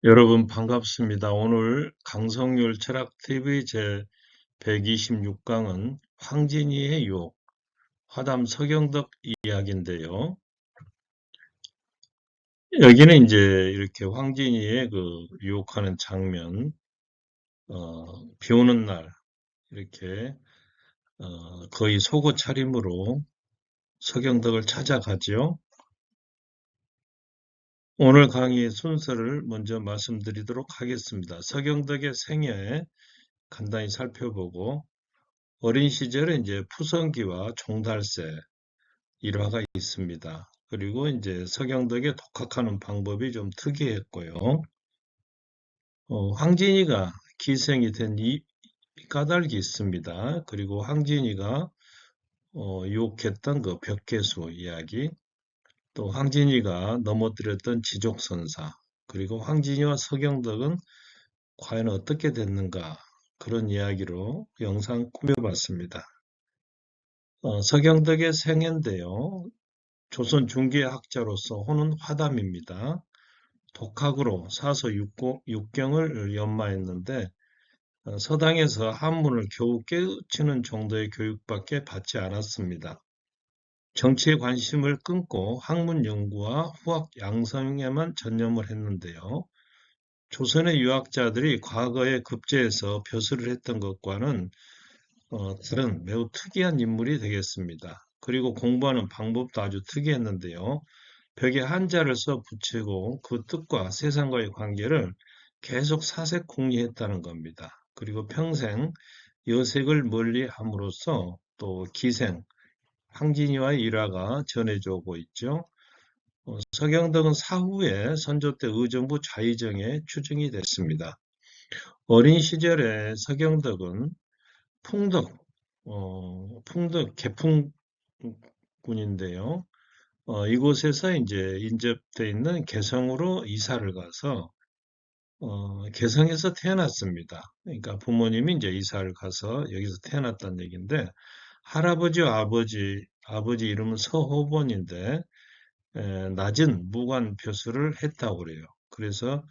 여러분 반갑습니다. 오늘 강성률 철학TV 제 126강은 황진이의 유혹, 화담 서경덕 이야기인데요. 여기는 이제 이렇게 황진이의 그 유혹하는 장면, 비 오는 날 이렇게 거의 속옷 차림으로 서경덕을 찾아가지요. 오늘 강의 순서를 먼저 말씀드리도록 하겠습니다. 서경덕의 생애 간단히 살펴보고 어린 시절에 이제 푸성기와 종달새 일화가 있습니다. 그리고 이제 서경덕의 독학하는 방법이 좀 특이했고요. 황진이가 기생이 된 이 까닭이 있습니다. 그리고 황진이가 유혹했던 그 벽계수 이야기, 또 황진이가 넘어뜨렸던 지족선사, 그리고 황진이와 서경덕은 과연 어떻게 됐는가, 그런 이야기로 영상 꾸며봤습니다. 서경덕의 생애인데요. 조선 중기학자로서 호는 화담입니다. 독학으로 사서 육경을 연마했는데 서당에서 한문을 겨우 깨우치는 정도의 교육밖에 받지 않았습니다. 정치에 관심을 끊고 학문 연구와 후학 양성에만 전념을 했는데요. 조선의 유학자들이 과거에 급제해서 벼슬을 했던 것과는 다른 매우 특이한 인물이 되겠습니다. 그리고 공부하는 방법도 아주 특이했는데요. 벽에 한자를 써 붙이고 그 뜻과 세상과의 관계를 계속 사색궁리했다는 겁니다. 그리고 평생 여색을 멀리함으로써 또 기생, 황진이와의 일화가 전해져 오고 있죠. 서경덕은 사후에 선조 때 의정부 좌의정에 추증이 됐습니다. 어린 시절에 서경덕은 풍덕, 풍덕 개풍군인데요. 이곳에서 이제 인접돼 있는 개성으로 이사를 가서 개성에서 태어났습니다. 그러니까 부모님이 이제 이사를 가서 여기서 태어났다는 얘기인데 할아버지와 아버지 이름은 서호본인데 낮은 무관 벼슬을 했다고 그래요. 그래서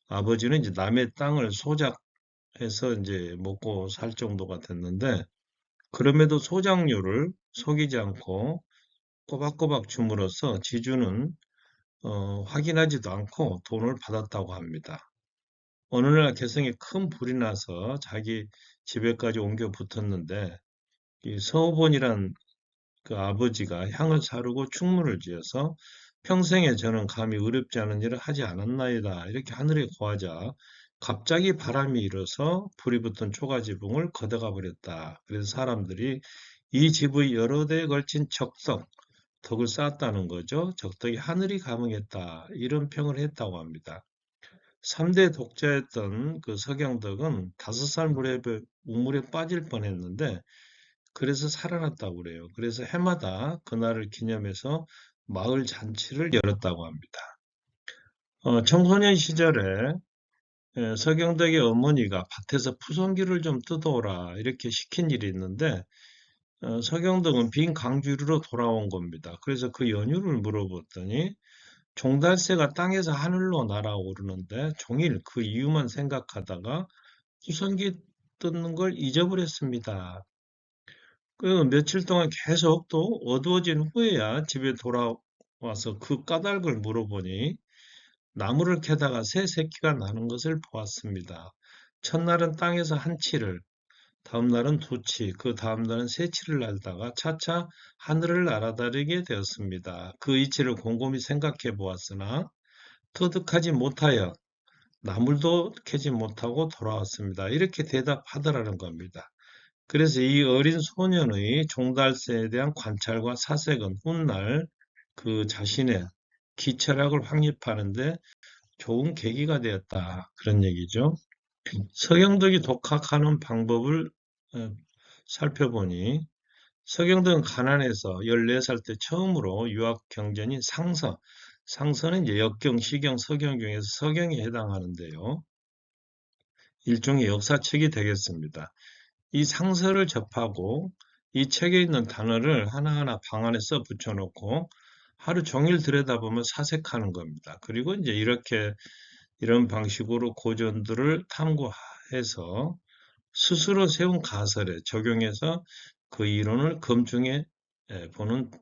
아버지는 이제 남의 땅을 소작해서 이제 먹고 살 정도가 됐는데 그럼에도 소작료를 속이지 않고 꼬박꼬박 줌으로써 지주는 확인하지도 않고 돈을 받았다고 합니다. 어느 날 개성에 큰 불이 나서 자기 집에까지 옮겨 붙었는데 이 서호본이란 그 아버지가 향을 사르고 충문을 지어서 평생에 저는 감히 의롭지 않은 일을 하지 않았나이다 이렇게 하늘에 고하자 갑자기 바람이 일어서 불이 붙은 초가지붕을 걷어가 버렸다. 그래서 사람들이 이 집의 여러 대에 걸친 덕을 쌓았다는 거죠. 적덕이 하늘이 감흥했다. 이런 평을 했다고 합니다. 3대 독자였던 그 서경덕은 5살 우물에 빠질 뻔했는데 그래서 살아났다고 그래요. 그래서 해마다 그날을 기념해서 마을 잔치를 열었다고 합니다. 청소년 시절에 서경덕의 어머니가 밭에서 푸성기를 좀 뜯어오라 이렇게 시킨 일이 있는데 서경덕은 빈 강주리로 돌아온 겁니다. 그래서 그 연유를 물어봤더니 종달새가 땅에서 하늘로 날아오르는데 종일 그 이유만 생각하다가 푸성기 뜯는 걸 잊어버렸습니다. 그 며칠 동안 계속 또 어두워진 후에야 집에 돌아와서 그 까닭을 물어보니 나무를 캐다가 새 새끼가 나는 것을 보았습니다. 첫날은 땅에서 한 치를, 다음 날은 두 치, 그 다음 날은 세 치를 날다가 차차 하늘을 날아다니게 되었습니다. 그 이치를 곰곰이 생각해 보았으나 터득하지 못하여 나물도 캐지 못하고 돌아왔습니다. 이렇게 대답하더라는 겁니다. 그래서 이 어린 소년의 종달새에 대한 관찰과 사색은 훗날 그 자신의 기철학을 확립하는데 좋은 계기가 되었다. 그런 얘기죠. 서경덕이 독학하는 방법을 어, 살펴보니 서경덕은 가난해서 14살 때 처음으로 유학 경전인 상서는 이제 역경, 시경, 서경 중에서 서경에 해당하는데요. 일종의 역사책이 되겠습니다. 이 상서를 접하고 이 책에 있는 단어를 하나하나 방 안에 써 붙여놓고 하루 종일 들여다보면 사색하는 겁니다. 그리고 이제 이렇게 이런 방식으로 고전들을 탐구해서 스스로 세운 가설에 적용해서 그 이론을 검증해 보는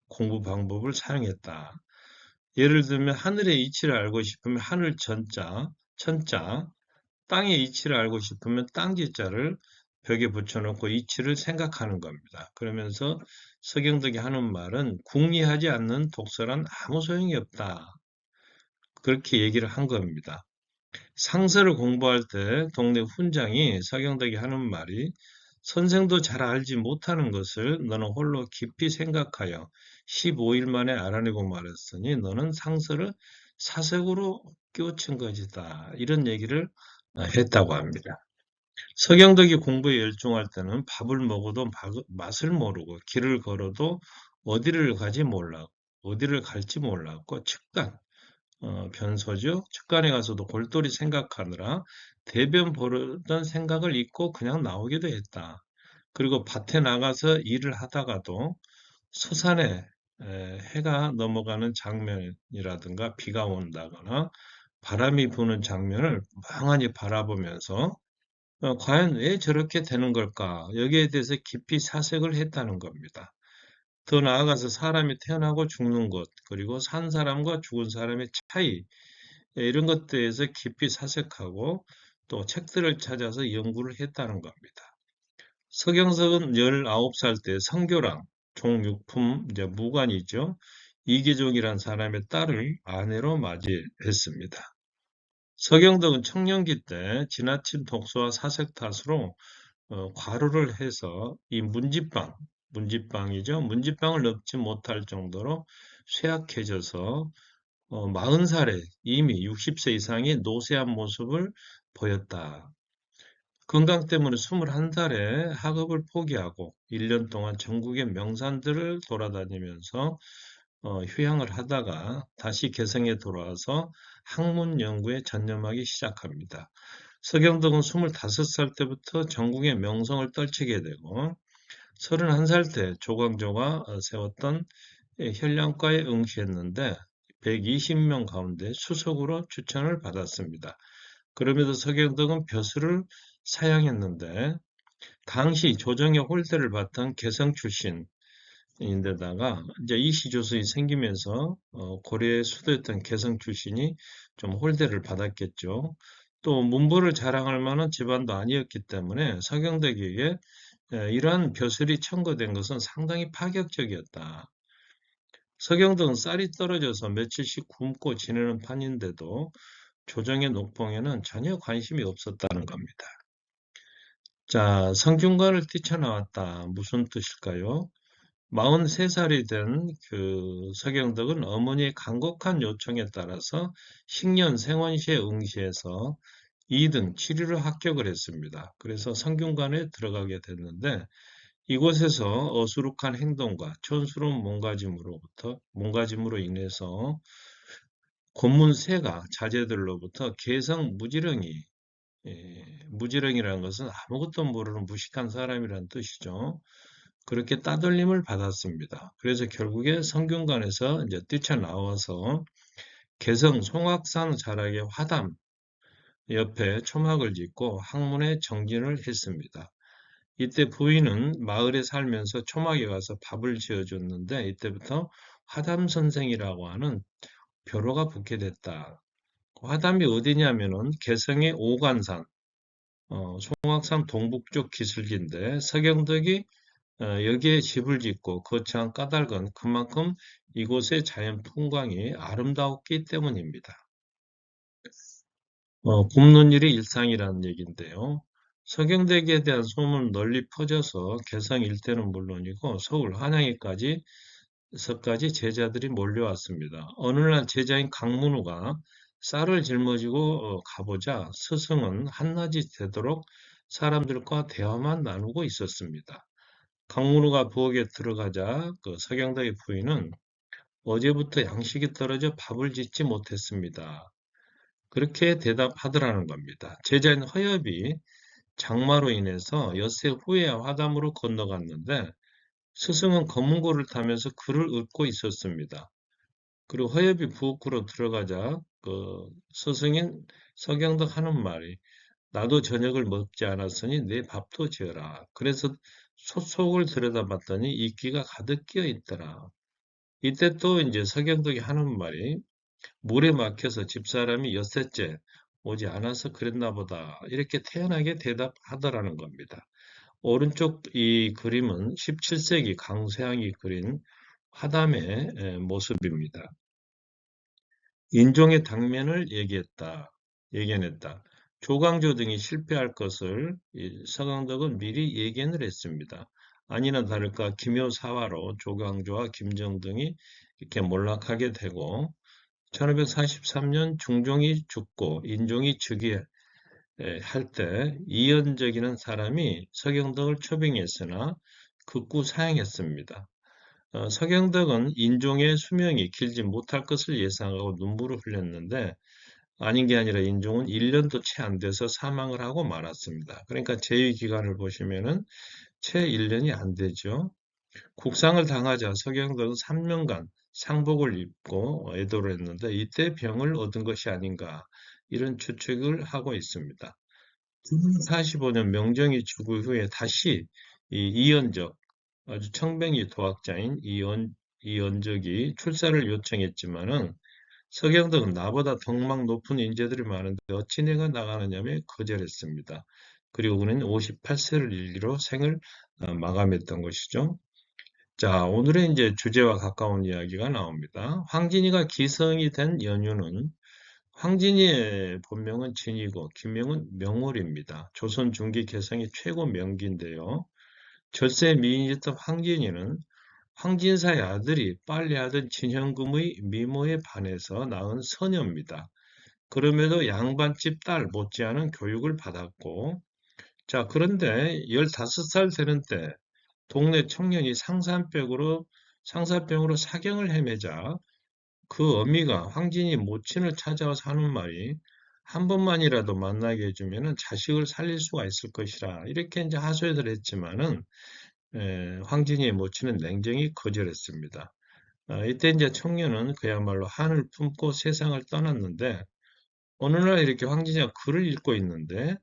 공부 방법을 사용했다. 예를 들면 하늘의 이치를 알고 싶으면 하늘 천자, 땅의 이치를 알고 싶으면 땅지자를 벽에 붙여놓고 이치를 생각하는 겁니다. 그러면서 서경덕이 하는 말은 궁리하지 않는 독서란 아무 소용이 없다. 그렇게 얘기를 한 겁니다. 상서를 공부할 때 동네 훈장이 서경덕이 하는 말이 선생도 잘 알지 못하는 것을 너는 홀로 깊이 생각하여 15일 만에 알아내고 말했으니 너는 상서를 사색으로 끼우친 것이다. 이런 얘기를 했다고 합니다. 서경덕이 공부에 열중할 때는 밥을 먹어도 맛을 모르고 길을 걸어도 어디를 갈지 몰랐고 측간, 변소죠. 측간에 가서도 골똘히 생각하느라 대변 보려던 생각을 잊고 그냥 나오기도 했다. 그리고 밭에 나가서 일을 하다가도 서산에 해가 넘어가는 장면이라든가 비가 온다거나 바람이 부는 장면을 멍하니 바라보면서 과연 왜 저렇게 되는 걸까? 여기에 대해서 깊이 사색을 했다는 겁니다. 더 나아가서 사람이 태어나고 죽는 것, 그리고 산 사람과 죽은 사람의 차이, 이런 것들에서 깊이 사색하고 또 책들을 찾아서 연구를 했다는 겁니다. 서경석은 19살 때 성교랑 종육품 이제 무관이죠. 이계종이란 사람의 딸을 아내로 맞이했습니다. 서경덕은 청년기 때 지나친 독서와 사색 탓으로 과로를 해서 이 문지방이죠. 문지방을 넘지 못할 정도로 쇠약해져서 40살에 이미 60세 이상의 노쇠한 모습을 보였다. 건강 때문에 21살에 학업을 포기하고 1년 동안 전국의 명산들을 돌아다니면서 휴양을 하다가 다시 개성에 돌아와서 학문 연구에 전념하기 시작합니다. 서경덕은 25살 때부터 전국의 명성을 떨치게 되고 31살 때 조광조가 세웠던 현량과에 응시했는데 120명 가운데 수석으로 추천을 받았습니다. 그럼에도 서경덕은 벼슬을 사양했는데 당시 조정의 홀대를 받던 개성 출신인데다가 이제 이시조선이 생기면서 고려에 수도였던 개성 출신이 좀 홀대를 받았겠죠. 또 문보를 자랑할 만한 집안도 아니었기 때문에 서경덕에게 이러한 벼슬이 청구된 것은 상당히 파격적이었다. 서경덕은 쌀이 떨어져서 며칠씩 굶고 지내는 판인데도 조정의 녹봉에는 전혀 관심이 없었다는 겁니다. 자, 성균관을 뛰쳐나왔다. 무슨 뜻일까요? 43살이 된 그 서경덕은 어머니의 간곡한 요청에 따라서 식년 생원시에 응시해서 2등 7위로 합격을 했습니다. 그래서 성균관에 들어가게 됐는데 이곳에서 어수룩한 행동과 촌스러운 몸가짐으로 인해서 고문세가 자제들로부터 개성 무지렁이, 무지렁이라는 것은 아무것도 모르는 무식한 사람이라는 뜻이죠. 그렇게 따돌림을 받았습니다. 그래서 결국에 성균관에서 이제 뛰쳐나와서 개성 송악산 자락의 화담 옆에 초막을 짓고 학문에 정진을 했습니다. 이때 부인은 마을에 살면서 초막에 가서 밥을 지어줬는데 이때부터 화담 선생이라고 하는 벼로가 붙게 됐다. 화담이 어디냐면은 개성의 오관산, 송악산 동북쪽 기슭인데 서경덕이 여기에 집을 짓고 거창한 까닭은 그만큼 이곳의 자연 풍광이 아름다웠기 때문입니다. 굶는 일이 일상이라는 얘기인데요. 서경대기에 대한 소문은 널리 퍼져서 개성 일대는 물론이고 서울 한양에까지 제자들이 몰려왔습니다. 어느 날 제자인 강문우가 쌀을 짊어지고 가보자 스승은 한낮이 되도록 사람들과 대화만 나누고 있었습니다. 강문우가 부엌에 들어가자 그 서경덕의 부인은 어제부터 양식이 떨어져 밥을 짓지 못했습니다. 그렇게 대답하더라는 겁니다. 제자인 허엽이 장마로 인해서 엿새 후에 화담으로 건너갔는데 스승은 검은고를 타면서 글을 읽고 있었습니다. 그리고 허엽이 부엌으로 들어가자 그 스승인 서경덕 하는 말이 나도 저녁을 먹지 않았으니 내 밥도 지어라. 그래서 속을 들여다봤더니 이끼가 가득 끼어 있더라. 이때 또 이제 서경덕이 하는 말이 물에 막혀서 집사람이 엿새째 오지 않아서 그랬나 보다. 이렇게 태연하게 대답하더라는 겁니다. 오른쪽 이 그림은 17세기 강세항이 그린 화담의 모습입니다. 인종의 당면을 예견했다. 조광조 등이 실패할 것을 서강덕은 미리 예견을 했습니다. 아니나 다를까 기묘사화로 조광조와 김정등이 이렇게 몰락하게 되고 1543년 중종이 죽고 인종이 즉위할 때 이연적이라는 사람이 서경덕을 초빙했으나 극구 사형했습니다. 서경덕은 인종의 수명이 길지 못할 것을 예상하고 눈물을 흘렸는데 아닌 게 아니라 인종은 1년도 채 안 돼서 사망을 하고 말았습니다. 그러니까 재위 기간을 보시면은 채 1년이 안 되죠. 국상을 당하자 서경덕은 3년간 상복을 입고 애도를 했는데 이때 병을 얻은 것이 아닌가 이런 추측을 하고 있습니다. 45년 명정이 죽을 후에 다시 이 이연적 아주 청백리 도학자인 이연적이 출사를 요청했지만은 서경덕은 나보다 덕망 높은 인재들이 많은데 어찌 내가 나가느냐며 거절했습니다. 그리고 그는 58세를 일기로 생을 마감했던 것이죠. 자, 오늘의 이제 주제와 가까운 이야기가 나옵니다. 황진이가 기성이 된 연유는 황진이의 본명은 진이고 기명은 명월입니다. 조선 중기 개성의 최고 명기인데요. 절세 미인이었던 황진이는 황진사의 아들이 빨래하던 진현금의 미모에 반해서 낳은 처녀입니다. 그럼에도 양반집 딸 못지않은 교육을 받았고, 자, 그런데 15살 되는 때 동네 청년이 상사병으로 사경을 헤매자 그 어미가 황진이 모친을 찾아와서 하는 말이 한 번만이라도 만나게 해주면 자식을 살릴 수가 있을 것이라 이렇게 이제 하소연을 했지만은 황진이의 모친은 냉정히 거절했습니다. 이때 이제 청년은 그야말로 한을 품고 세상을 떠났는데 어느 날 이렇게 황진이가 글을 읽고 있는데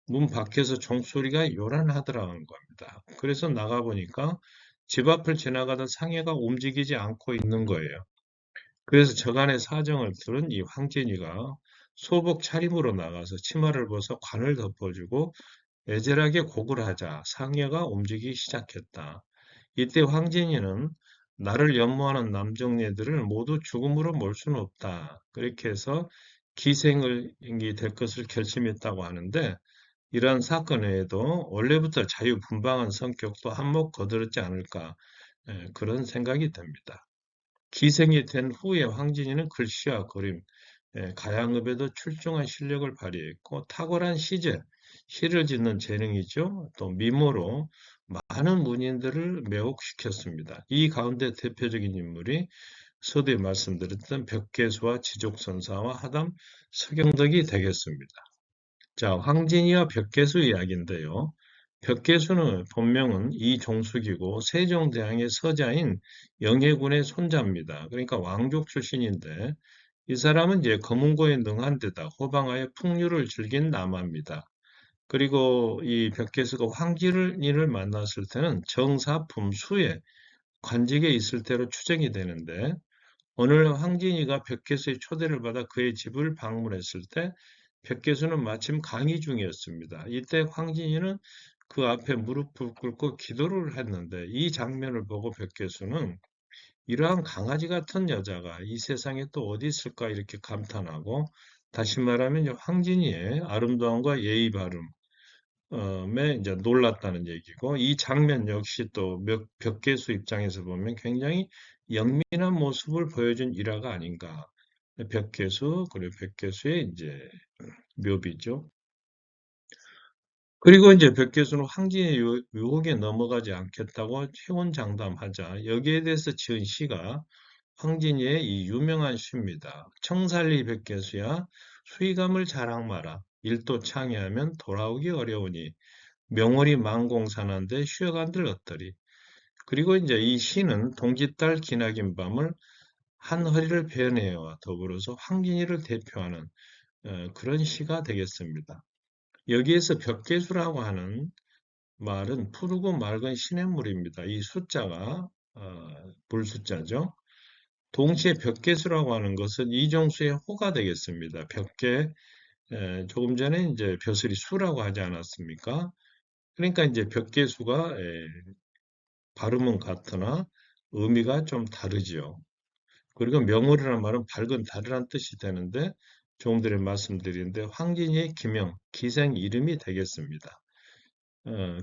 문 밖에서 종소리가 요란하더라는 겁니다. 그래서 나가보니까 집 앞을 지나가던 상해가 움직이지 않고 있는 거예요. 그래서 저간의 사정을 들은 이 황진이가 소복 차림으로 나가서 치마를 벗어 관을 덮어주고 애절하게 곡을 하자 상해가 움직이기 시작했다. 이때 황진이는 나를 연모하는 남정네들을 모두 죽음으로 몰 수는 없다. 그렇게 해서 기생이 될 것을 결심했다고 하는데 이러한 사건 외에도 원래부터 자유분방한 성격도 한몫 거들었지 않을까 그런 생각이 듭니다. 기생이 된 후에 황진이는 글씨와 그림, 가양읍에도 출중한 실력을 발휘했고 탁월한 시를 짓는 재능이죠. 또 미모로 많은 문인들을 매혹시켰습니다. 이 가운데 대표적인 인물이 서두에 말씀드렸던 벽계수와 지족선사와 하담 서경덕이 되겠습니다. 자, 황진이와 벽계수 이야기인데요. 벽계수는 본명은 이종숙이고 세종대왕의 서자인 영해군의 손자입니다. 그러니까 왕족 출신인데 이 사람은 이제 검은고에 능한 데다 호방하에 풍류를 즐긴 남아입니다. 그리고 이 벽계수가 황진이를 만났을 때는 정사품수의 관직에 있을 때로 추정이 되는데 오늘 황진이가 벽계수의 초대를 받아 그의 집을 방문했을 때 벽계수는 마침 강의 중이었습니다. 이때 황진이는 그 앞에 무릎을 꿇고 기도를 했는데 이 장면을 보고 벽계수는 이러한 강아지 같은 여자가 이 세상에 또 어디 있을까 이렇게 감탄하고 다시 말하면 황진이의 아름다움과 예의 바름에 이제 놀랐다는 얘기고 이 장면 역시 또 벽계수 입장에서 보면 굉장히 영민한 모습을 보여준 일화가 아닌가. 벽계수 그리고 벽계수의 이제 묘비죠. 그리고 이제 벽계수는 황진의 유혹에 넘어가지 않겠다고 회원장담하자 여기에 대해서 지은 시가 황진이의 이 유명한 시입니다. 청살리 벽계수야 수의감을 자랑 마라. 일도 창의하면 돌아오기 어려우니 명월이 만공산한데 쉬어간들 어떠리. 그리고 이제 이 시는 동짓달 기나긴 밤을 한허리를 베어내와 더불어서 황진이를 대표하는 그런 시가 되겠습니다. 여기에서 벽계수라고 하는 말은 푸르고 맑은 시냇물입니다. 이 숫자가 물숫자죠. 동시에 벽계수라고 하는 것은 이종수의 호가 되겠습니다. 벽계, 조금 전에 이제 벼슬이 수라고 하지 않았습니까? 그러니까 이제 벽계수가 발음은 같으나 의미가 좀 다르지요. 그리고 명월이라는 말은 밝은 달이라는 뜻이 되는데 조금 전에 말씀드렸는데 황진이의 기명, 기생 이름이 되겠습니다.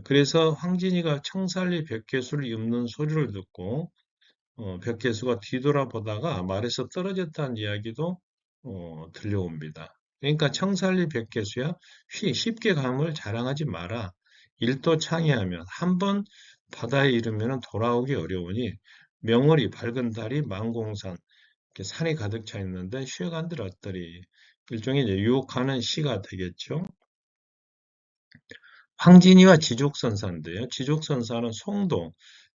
그래서 황진이가 청살리 벽계수를 읊는 소리를 듣고 벽계수가 뒤돌아보다가 말에서 떨어졌다는 이야기도 들려옵니다. 그러니까 청살리 벽계수야 쉽게 감을 자랑하지 마라. 일도 창의하면 한 번 바다에 이르면 돌아오기 어려우니 명월이 밝은 달이 만공산 이렇게 산이 가득 차 있는데 쉬어간들 어떠리 일종의 이제 유혹하는 시가 되겠죠. 황진이와 지족선사인데요. 지족선사는 송도,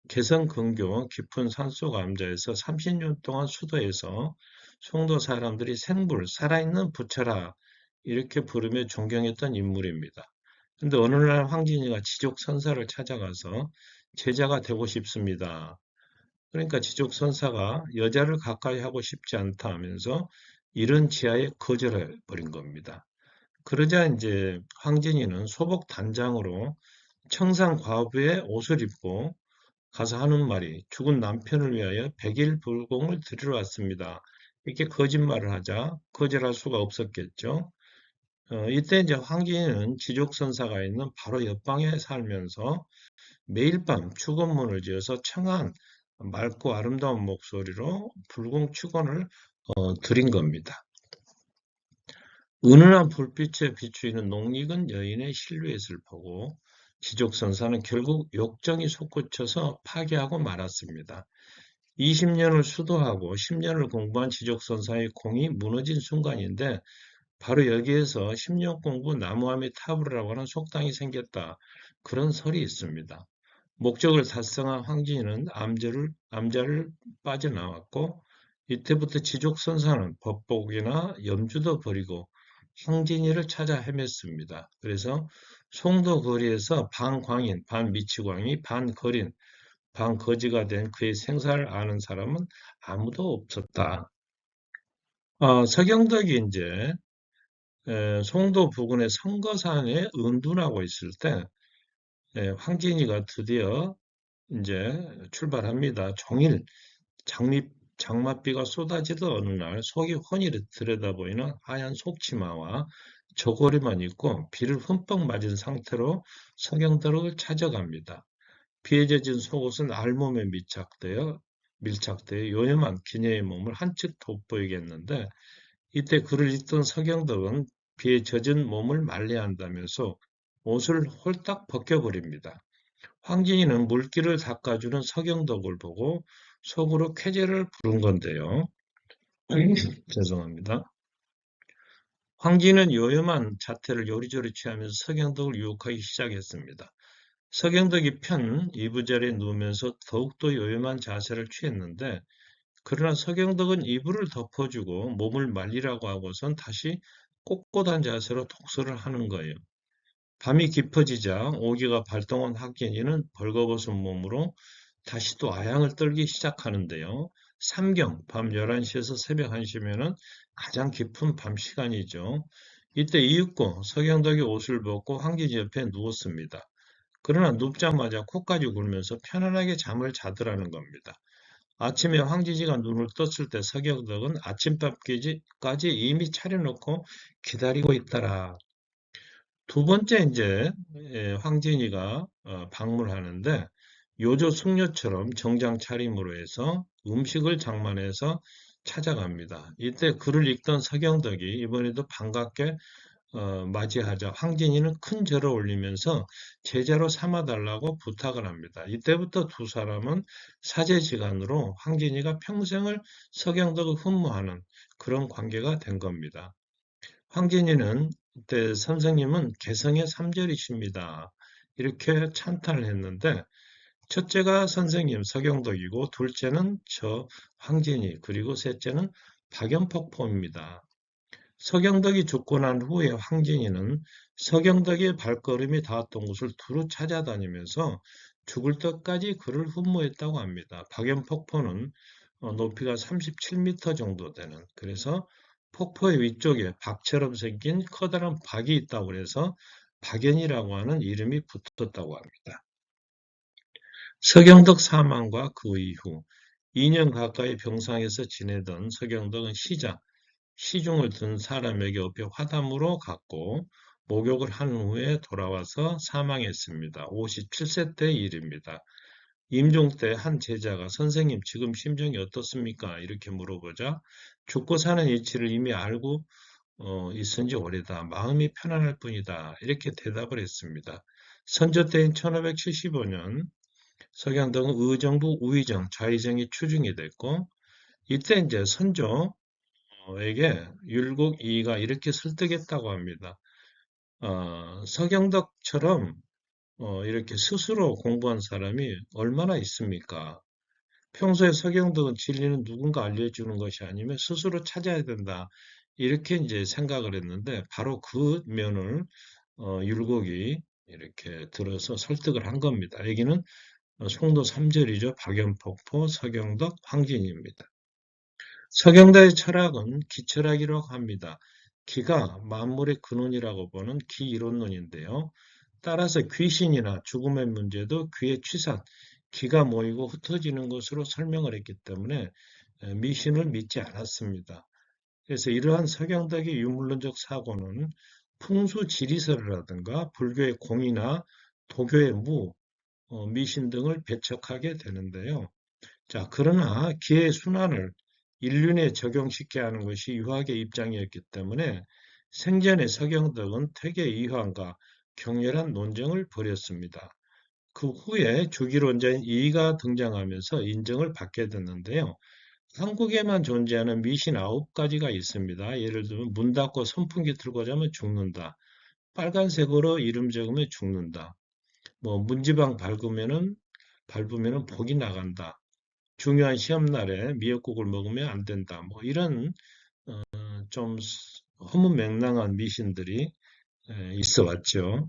개성 근교 깊은 산속 암자에서 30년 동안 수도에서 송도 사람들이 생불, 살아있는 부처라 이렇게 부르며 존경했던 인물입니다. 근데 어느 날 황진이가 지족선사를 찾아가서 제자가 되고 싶습니다. 그러니까 지족선사가 여자를 가까이 하고 싶지 않다 하면서 이런 지하에 거절해 버린 겁니다. 그러자 이제 황진이는 소복 단장으로 청상 과부의 옷을 입고 가서 하는 말이 죽은 남편을 위하여 백일 불공을 드리러 왔습니다. 이렇게 거짓말을 하자 거절할 수가 없었겠죠. 이때 이제 황진이는 지족선사가 있는 바로 옆방에 살면서 매일 밤 축원문을 지어서 청한 맑고 아름다운 목소리로 불공 축원을 드린 겁니다. 은은한 불빛에 비추이는 농익은 여인의 실루엣을 보고 지족선사는 결국 욕정이 솟구쳐서 파괴하고 말았습니다. 20년을 수도하고 10년을 공부한 지족선사의 공이 무너진 순간인데 바로 여기에서 10년 공부 나무함이 타부르라고 하는 속담이 생겼다. 그런 설이 있습니다. 목적을 달성한 황진이는 암자를 빠져나왔고 이때부터 지족선사는 법복이나 염주도 버리고 황진이를 찾아 헤맸습니다. 그래서 송도 거리에서 반광인, 반미치광이, 반거린, 반거지가 된 그의 생사를 아는 사람은 아무도 없었다. 서경덕이 이제 송도 부근의 성거산에 은둔하고 있을 때 황진이가 드디어 이제 출발합니다. 종일 장미, 장맛비가 쏟아지던 어느 날 속이 훤히 들여다보이는 하얀 속치마와 저고리만 입고 비를 흠뻑 맞은 상태로 서경덕을 찾아갑니다. 비에 젖은 속옷은 알몸에 밀착되어 요염한 기녀의 몸을 한층 돋보이게 했는데 이때 글을 읽던 서경덕은 비에 젖은 몸을 말려야 한다면서 옷을 홀딱 벗겨버립니다. 황진이는 물기를 닦아주는 서경덕을 보고 속으로 쾌재를 부른 건데요. 죄송합니다. 황진은 요염한 자태를 요리조리 취하면서 서경덕을 유혹하기 시작했습니다. 서경덕이 편 이부자리에 누우면서 더욱더 요염한 자세를 취했는데 그러나 서경덕은 이불을 덮어주고 몸을 말리라고 하고선 다시 꼿꼿한 자세로 독서를 하는 거예요. 밤이 깊어지자 오기가 발동한 학견이는 벌거벗은 몸으로 다시 또 아양을 떨기 시작하는데요. 삼경, 밤 11시에서 새벽 1시면은 가장 깊은 밤 시간이죠. 이때 이윽고 서경덕이 옷을 벗고 황진이 옆에 누웠습니다. 그러나 눕자마자 코까지 굴면서 편안하게 잠을 자더라는 겁니다. 아침에 황진이가 눈을 떴을 때 서경덕은 아침밥까지 이미 차려놓고 기다리고 있더라. 두 번째 이제 황진이가 방문하는데 요조 숙녀처럼 정장 차림으로 해서 음식을 장만해서 찾아갑니다. 이때 글을 읽던 서경덕이 이번에도 반갑게 맞이하자 황진이는 큰 절을 올리면서 제자로 삼아달라고 부탁을 합니다. 이때부터 두 사람은 사제지간으로 황진이가 평생을 서경덕을 흠모하는 그런 관계가 된 겁니다. 황진이는 그때 선생님은 개성의 삼절이십니다. 이렇게 찬탄을 했는데 첫째가 선생님 서경덕이고 둘째는 저 황진이 그리고 셋째는 박연폭포입니다. 서경덕이 죽고 난 후에 황진이는 서경덕의 발걸음이 닿았던 곳을 두루 찾아다니면서 죽을 때까지 그를 흠모했다고 합니다. 박연폭포는 높이가 37m 정도 되는, 그래서 폭포의 위쪽에 박처럼 생긴 커다란 박이 있다고 해서 박연이라고 하는 이름이 붙었다고 합니다. 서경덕 사망과 그 이후 2년 가까이 병상에서 지내던 서경덕은 시중을 든 사람에게 업혀 화담으로 갔고 목욕을 한 후에 돌아와서 사망했습니다. 57세 때 일입니다. 임종 때 한 제자가 선생님 지금 심정이 어떻습니까? 이렇게 물어보자 죽고 사는 이치를 이미 알고 있은 지 오래다. 마음이 편안할 뿐이다. 이렇게 대답을 했습니다. 선조 때인 1575년 서경덕은 의정부 우의정, 좌의정이 추중이 됐고 이때 이제 선조에게 율곡이가 이렇게 설득했다고 합니다. 서경덕처럼 이렇게 스스로 공부한 사람이 얼마나 있습니까? 평소에 서경덕은 진리는 누군가 알려주는 것이 아니면 스스로 찾아야 된다. 이렇게 이제 생각을 했는데 바로 그 면을 율곡이 이렇게 들어서 설득을 한 겁니다. 여기는 송도 3절이죠. 박연폭포, 서경덕, 황진입니다. 서경덕의 철학은 기철학이라고 합니다. 기가 만물의 근원이라고 보는 기이론론인데요. 따라서 귀신이나 죽음의 문제도 귀의 취산, 기가 모이고 흩어지는 것으로 설명을 했기 때문에 미신을 믿지 않았습니다. 그래서 이러한 서경덕의 유물론적 사고는 풍수지리설이라든가 불교의 공이나 도교의 미신 등을 배척하게 되는데요. 자, 그러나 기의 순환을 인륜에 적용시켜 하는 것이 유학의 입장이었기 때문에 생전에 서경덕은 퇴계 이황과 격렬한 논쟁을 벌였습니다. 그 후에 주기론자인 이가 등장하면서 인정을 받게 됐는데요. 한국에만 존재하는 미신 9가지가 있습니다. 예를 들면 문 닫고 선풍기 틀고 자면 죽는다. 빨간색으로 이름 적으면 죽는다. 문지방 밟으면은 복이 나간다. 중요한 시험날에 미역국을 먹으면 안 된다. 이런 좀 허무맹랑한 미신들이 있어 왔죠.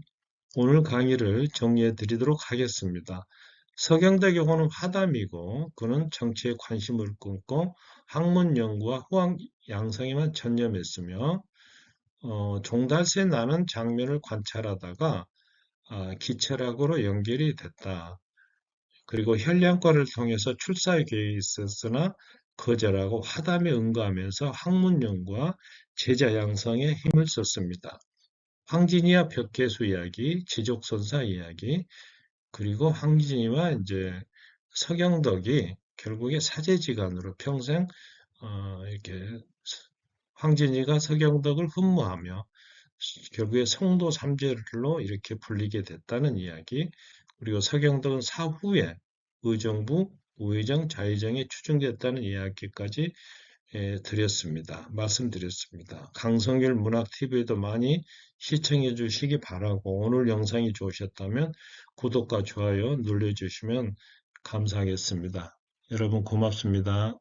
오늘 강의를 정리해 드리도록 하겠습니다. 서경덕의 호는 화담이고 그는 정치에 관심을 끊고 학문 연구와 후학 양성에만 전념했으며 종달새 나는 장면을 관찰하다가 기철학으로 연결이 됐다. 그리고 혈량과를 통해서 출사의 계획이 있었으나 거절하고 화담에 응가하면서 학문 연구와 제자 양성에 힘을 썼습니다. 황진이와 벽계수 이야기, 지족선사 이야기, 그리고 황진이와 이제 서경덕이 결국에 사제지간으로 평생 이렇게 황진이가 서경덕을 흠모하며 결국에 성도 삼재로 이렇게 불리게 됐다는 이야기, 그리고 서경덕은 사후에 의정부, 우의정, 좌의정에 추중됐다는 이야기까지 말씀드렸습니다. 강성길 문학TV도 많이 시청해 주시기 바라고 오늘 영상이 좋으셨다면 구독과 좋아요 눌러주시면 감사하겠습니다. 여러분 고맙습니다.